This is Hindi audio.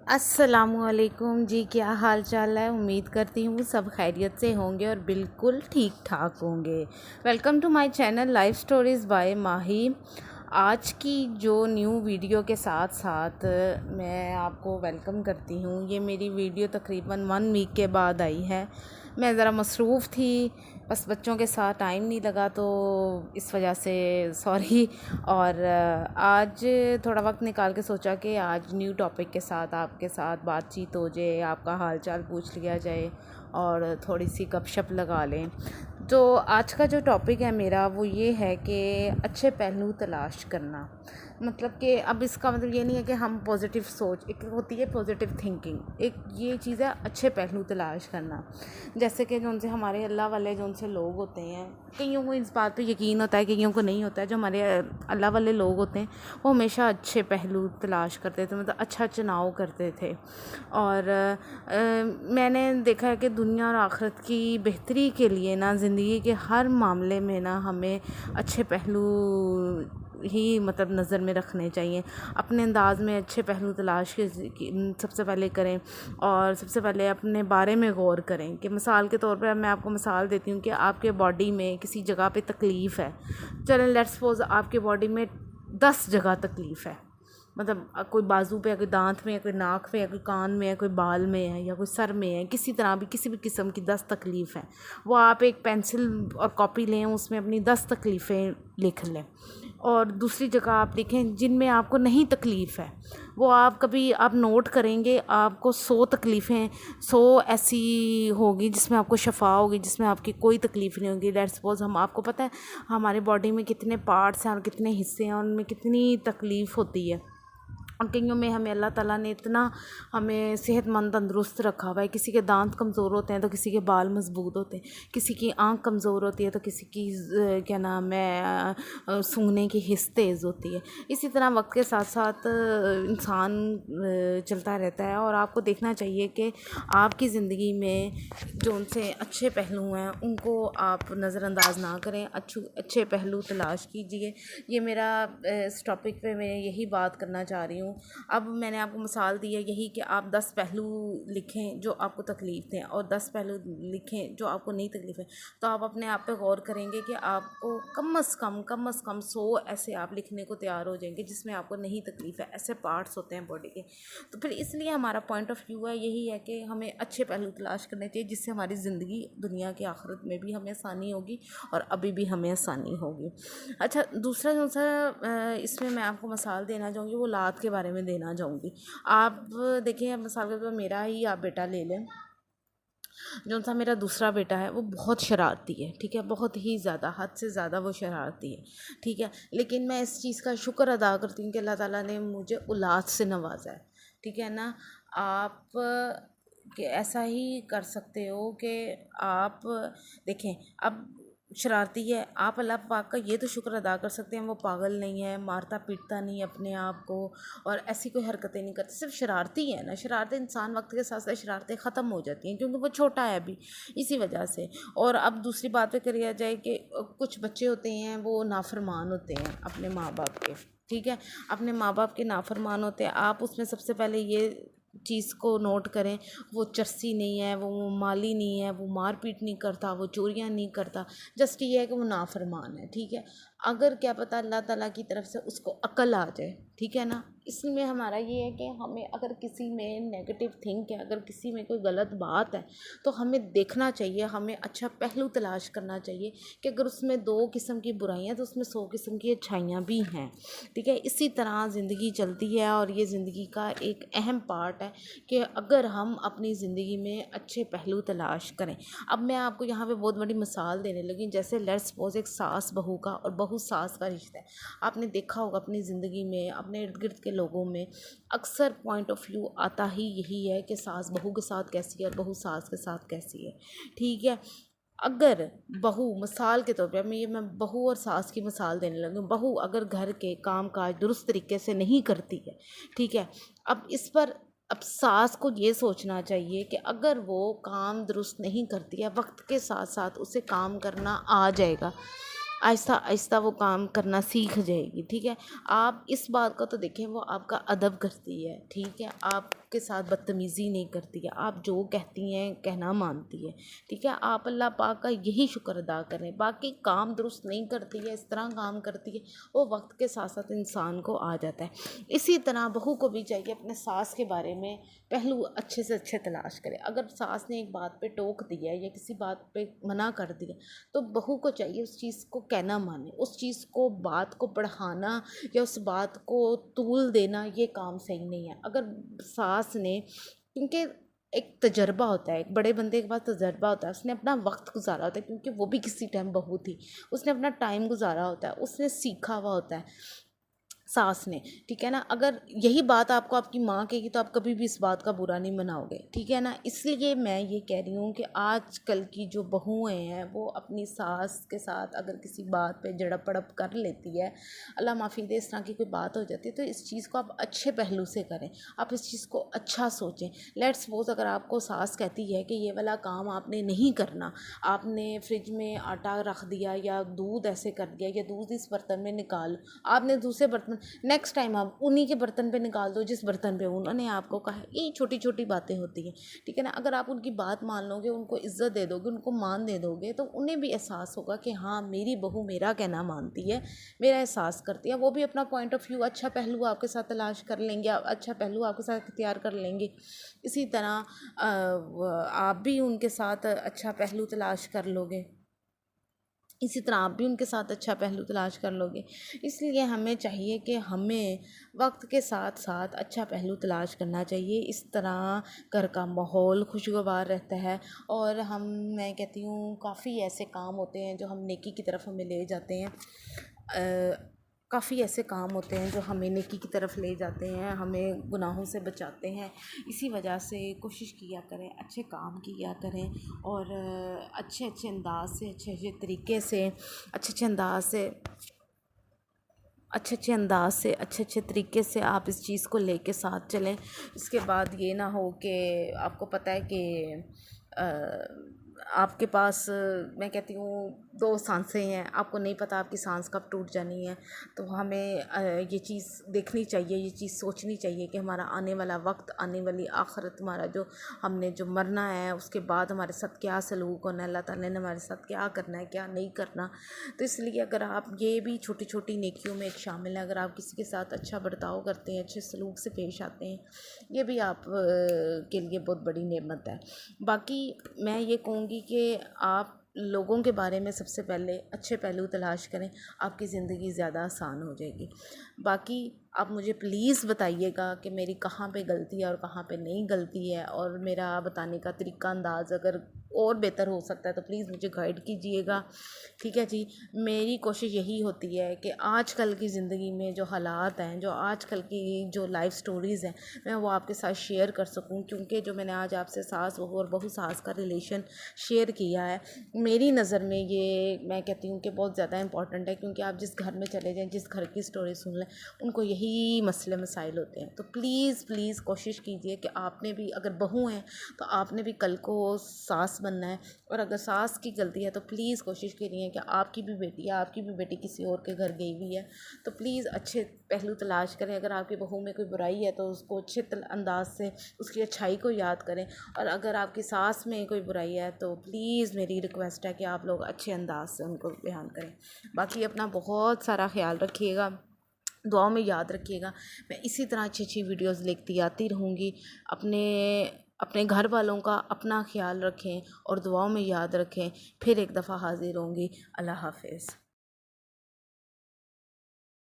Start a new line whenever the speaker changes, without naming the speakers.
अस्सलामुअलैकुम जी, क्या हाल चाल है। उम्मीद करती हूँ सब खैरियत से होंगे और बिल्कुल ठीक ठाक होंगे। Welcome to my channel life stories by Mahi. आज की जो न्यू वीडियो के साथ साथ मैं आपको वेलकम करती हूँ। ये मेरी वीडियो तकरीबन 1 वीक के बाद आई है। मैं ज़रा मसरूफ़ थी, बस बच्चों के साथ टाइम नहीं लगा, तो इस वजह से सॉरी। और आज थोड़ा वक्त निकाल के सोचा कि आज न्यू टॉपिक के साथ आपके साथ बातचीत हो जाए, आपका हाल चाल पूछ लिया जाए और थोड़ी सी गपशप लगा लें। तो आज का जो टॉपिक है मेरा वो ये है कि अच्छे पहलू तलाश करना। मतलब कि अब इसका मतलब ये नहीं है कि हम पॉजिटिव सोच, एक होती है पॉजिटिव थिंकिंग, एक ये चीज़ है अच्छे पहलू तलाश करना। जैसे कि जो उनसे हमारे अल्लाह वाले जो उनसे लोग होते हैं, कईयों को इस बात पे यकीन होता है, कईयों को नहीं होता है। जो हमारे अल्लाह वाले लोग होते हैं वो हमेशा अच्छे पहलू तलाश करते थे, मतलब अच्छा चुनाव करते थे। और मैंने देखा है कि दुनिया और आखिरत की बेहतरी के लिए ना, ज़िंदगी के हर मामले में ना, हमें अच्छे पहलू ही मतलब नज़र में रखने चाहिए। अपने अंदाज़ में अच्छे पहलू तलाश के सबसे पहले करें और सबसे पहले अपने बारे में गौर करें। कि मिसाल के तौर पर मैं आपको मिसाल देती हूँ कि आपके बॉडी में किसी जगह पे तकलीफ़ है। चलें लेट्स सपोज़ आपके बॉडी में 10 जगह तकलीफ़ है, मतलब कोई बाजू पे है, कोई दांत में है, कोई नाक में है, कोई कान में है, कोई बाल में है या कोई सर में है, किसी तरह भी किसी भी किस्म की 10 तकलीफ़ है। वो आप एक पेंसिल और कॉपी लें, उसमें अपनी 10 तकलीफ़ें लिख लें और दूसरी जगह आप लिखें जिनमें आपको नहीं तकलीफ़ है। वो आप कभी आप नोट करेंगे, आपको 100 तकलीफ़ें 100 ऐसी होगी जिसमें आपको शफ़ा होगी, जिसमें आपकी कोई तकलीफ़ नहीं होगी। लेट्स सपोज़ हम आपको पता है हमारे बॉडी में कितने पार्ट्स हैं और कितने हिस्से हैं और उनमें कितनी तकलीफ़ होती है। और कईयों में हमें अल्लाह ताला ने इतना हमें सेहतमंद तंदुरुस्त रखा हुआ है। किसी के दांत कमज़ोर होते हैं तो किसी के बाल मजबूत होते हैं, किसी की आँख कमज़ोर होती है तो किसी की क्या नाम है सूंघने की हिस्स तेज़ होती है। इसी तरह वक्त के साथ साथ इंसान चलता रहता है और आपको देखना चाहिए कि आपकी ज़िंदगी में जो उनसे अच्छे पहलू हैं उनको आप नज़रअंदाज ना करें, अच्छे पहलू तलाश कीजिए। ये मेरा इस टॉपिक पे मैं यही बात करना चाह रही हूँ। अब मैंने आपको मिसाल दी है यही कि आप 10 पहलू लिखें जो आपको तकलीफ़ दें और 10 पहलू लिखें जो आपको नहीं तकलीफ़ है। तो आप अपने आप पे गौर करेंगे कि आपको कम से कम 100 ऐसे आप लिखने को तैयार हो जाएंगे जिसमें आपको नहीं तकलीफ़ है। ऐसे पार्ट्स होते हैं बॉडी के। तो फिर इसलिए हमारा पॉइंट ऑफ व्यू है यही है कि हमें अच्छे पहलू तलाश करने चाहिए जिससे हमारी ज़िंदगी दुनिया की आखिरत में भी हमें आसानी होगी और अभी भी हमें आसानी होगी। अच्छा, दूसरा जो सा इसमें मैं आपको मिसाल देना चाहूँगी वो लात के बारे में देना चाहूँगी। आप देखिए, मिसाल के तौर पर मेरा ही आप बेटा ले लें। जो सा मेरा दूसरा बेटा है वो बहुत शरारती है, ठीक है, बहुत ही ज़्यादा, हद से ज़्यादा वो शरारती है, ठीक है। लेकिन मैं इस चीज़ का शुक्र अदा करती हूँ कि अल्लाह ताला ने मुझे औलाद से नवाजा है, ठीक है ना। आप कि ऐसा ही कर सकते हो कि आप देखें, अब शरारती है, आप अल्लाह पाक का ये तो शुक्र अदा कर सकते हैं वो पागल नहीं है, मारता पीटता नहीं अपने आप को और ऐसी कोई हरकतें नहीं करता, सिर्फ शरारती है ना। शरारतें इंसान वक्त के साथ साथ शरारतें ख़त्म हो जाती हैं क्योंकि वो छोटा है अभी, इसी वजह से। और अब दूसरी बात पे करिए जाए कि कुछ बच्चे होते हैं वो नाफरमान होते हैं अपने माँ बाप के, ठीक है, अपने माँ बाप के नाफरमान होते हैं। आप उसमें सबसे पहले ये चीज़ को नोट करें, वो चर्सी नहीं है, वो माली नहीं है, वो मारपीट नहीं करता, वो चोरियां नहीं करता, जस्ट ये है कि वो नाफरमान है, ठीक है। अगर क्या पता अल्लाह ताला की तरफ से उसको अकल आ जाए, ठीक है ना। इसमें हमारा ये है कि हमें अगर किसी में नेगेटिव थिंक है, अगर किसी में कोई गलत बात है तो हमें देखना चाहिए, हमें अच्छा पहलू तलाश करना चाहिए कि अगर उसमें 2 किस्म की बुराइयां तो उसमें 100 किस्म की अच्छाइयाँ भी हैं, ठीक है। इसी तरह ज़िंदगी चलती है और ये ज़िंदगी का एक अहम पार्ट है कि अगर हम अपनी ज़िंदगी में अच्छे पहलू तलाश करें। अब मैं आपको यहाँ पे बहुत बड़ी मिसाल देने लगी, जैसे लेट्स सपोज एक सास बहू का और बहू सास का रिश्ता है। आपने देखा होगा अपनी ज़िंदगी में, अपने इर्द गिर्द के लोगों में अक्सर पॉइंट ऑफ व्यू आता ही यही है कि सास बहू के साथ कैसी है और बहू सास के साथ कैसी है, ठीक है। अगर बहू, मिसाल के तौर पे मैं बहू और सास की मिसाल देने लगी, बहू अगर घर के काम काज दुरुस्त तरीके से नहीं करती है, ठीक है, अब इस पर अब सास को ये सोचना चाहिए कि अगर वो काम दुरुस्त नहीं करती है, वक्त के साथ साथ उसे काम करना आ जाएगा, आहिस्ता आहिस्ता वो काम करना सीख जाएगी। ठीक है, आप इस बात का तो देखें, वो आपका अदब करती है। ठीक है, आपके साथ बदतमीज़ी नहीं करती है, आप जो कहती हैं कहना मानती है। ठीक है, आप अल्लाह पाक का यही शुक्र अदा करें। बाकी काम दुरुस्त नहीं करती है, इस तरह काम करती है, वो वक्त के साथ साथ इंसान को आ जाता है। इसी तरह बहू को भी चाहिए अपने सास के बारे में पहलू अच्छे से अच्छे तलाश करे। अगर सास ने एक बात पे टोक दिया या किसी बात पे मना कर दिया, तो बहू को चाहिए उस चीज़ को कहना माने, उस चीज़ को, बात को बढ़ाना या उस बात को तूल देना, ये काम सही नहीं है। अगर सास ने, क्योंकि एक तजर्बा होता है, एक बड़े बंदे के पास तजर्बा होता है, उसने अपना वक्त गुजारा होता है, क्योंकि वो भी किसी टाइम बहू थी, उसने अपना टाइम गुजारा होता है, उसने सीखा हुआ होता है सास ने। ठीक है ना, अगर यही बात आपको आपकी माँ कहेगी तो आप कभी भी इस बात का बुरा नहीं मनाओगे। ठीक है ना, इसलिए मैं ये कह रही हूँ कि आजकल की जो बहुएं हैं वो अपनी सास के साथ अगर किसी बात पे झड़प पड़प कर लेती है, अल्लाह माफ़ी दे, इस तरह की कोई बात हो जाती है, तो इस चीज़ को आप अच्छे पहलू से करें, आप इस चीज़ को अच्छा सोचें। लेट्स सपोज अगर आपको सास कहती है कि ये वाला काम आपने नहीं करना, आपने फ्रिज में आटा रख दिया या दूध ऐसे कर दिया या दूध इस बर्तन में निकाल, आपने दूसरे बर्तन, नेक्स्ट टाइम आप उन्हीं के बर्तन पे निकाल दो जिस बर्तन पे उन्होंने आपको कहा है। ये छोटी छोटी बातें होती हैं। ठीक है ना, अगर आप उनकी बात मान लोगे, उनको इज्जत दे दोगे, उनको मान दे दोगे, तो उन्हें भी एहसास होगा कि हाँ, मेरी बहू मेरा कहना मानती है, मेरा एहसास करती है। वो भी अपना पॉइंट ऑफ व्यू, अच्छा पहलू आपके साथ तलाश कर लेंगे, अच्छा पहलू आपके साथ इख्तियार कर लेंगे। इसी तरह आप भी उनके साथ अच्छा पहलू तलाश कर लोगे, इसी तरह आप भी उनके साथ अच्छा पहलू तलाश कर लोगे। इसलिए हमें चाहिए कि हमें वक्त के साथ साथ अच्छा पहलू तलाश करना चाहिए। इस तरह घर का माहौल खुशगवार रहता है। और मैं कहती हूँ काफ़ी ऐसे काम होते हैं जो हम नेकी की तरफ हमें ले जाते हैं। काफ़ी ऐसे काम होते हैं जो हमें नेकी की तरफ ले जाते हैं, हमें गुनाहों से बचाते हैं। इसी वजह से कोशिश किया करें, अच्छे काम किया करें और अच्छे अच्छे अंदाज से, अच्छे अच्छे तरीके से, अच्छे अच्छे अंदाज से, अच्छे अच्छे तरीके से आप इस चीज़ को लेके साथ चलें। इसके बाद ये ना हो कि आपको पता है कि आपके पास, मैं कहती हूँ, दो सांसें हैं, आपको नहीं पता आपकी सांस कब टूट जानी है। तो हमें ये चीज़ देखनी चाहिए, ये चीज़ सोचनी चाहिए कि हमारा आने वाला वक्त, आने वाली आखिरत, हमारा जो हमने जो मरना है उसके बाद हमारे साथ क्या सलूक होना है, अल्लाह ताला ने हमारे साथ क्या करना है, क्या नहीं करना। तो इसलिए अगर आप ये भी छोटी छोटी नेकियों में एक शामिल है, अगर आप किसी के साथ अच्छा बर्ताव करते हैं, अच्छे सलूक से पेश आते हैं, ये भी आप के लिए बहुत बड़ी नेमत है। बाकी मैं ये कहूँगी कि आप लोगों के बारे में सबसे पहले अच्छे पहलू तलाश करें, आपकी ज़िंदगी ज़्यादा आसान हो जाएगी। बाकी आप मुझे प्लीज़ बताइएगा कि मेरी कहाँ पे गलती है और कहाँ पे नहीं गलती है, और मेरा बताने का तरीका अंदाज़ अगर और बेहतर हो सकता है तो प्लीज़ मुझे गाइड कीजिएगा। ठीक है जी, मेरी कोशिश यही होती है कि आजकल की ज़िंदगी में जो हालात हैं, जो आजकल की जो लाइफ स्टोरीज़ हैं, मैं वो आपके साथ शेयर कर सकूं। क्योंकि जो मैंने आज आपसे सास बहू और बहू सास का रिलेशन शेयर किया है, मेरी नज़र में ये मैं कहती हूँ कि बहुत ज़्यादा इंपॉर्टेंट है। क्योंकि आप जिस घर में चले जाएँ, जिस घर की स्टोरी सुन लें, उनको यही मसले मसाइल होते हैं। तो प्लीज़ प्लीज़ कोशिश कीजिए कि आपने भी, अगर बहू हैं तो आपने भी कल को सास बनना है, और अगर सास की गलती है तो प्लीज़ कोशिश करिए कि आपकी भी बेटी है, आपकी भी बेटी किसी और के घर गई हुई है, तो प्लीज़ अच्छे पहलू तलाश करें। अगर आपकी बहू में कोई बुराई है तो उसको अच्छे अंदाज से उसकी अच्छाई को याद करें, और अगर आपकी सास में कोई बुराई है तो प्लीज़ मेरी रिक्वेस्ट है कि आप लोग अच्छे अंदाज से उनको बयान करें। बाकी अपना बहुत सारा ख्याल रखिएगा, दुआओं में याद रखिएगा। मैं इसी तरह अच्छी अच्छी वीडियोज़ लेती आती रहूँगी। अपने अपने घर वालों का अपना ख्याल रखें और दुआओं में याद रखें। फिर एक दफ़ा हाज़िर होंगी। अल्लाह हाफ़िज़।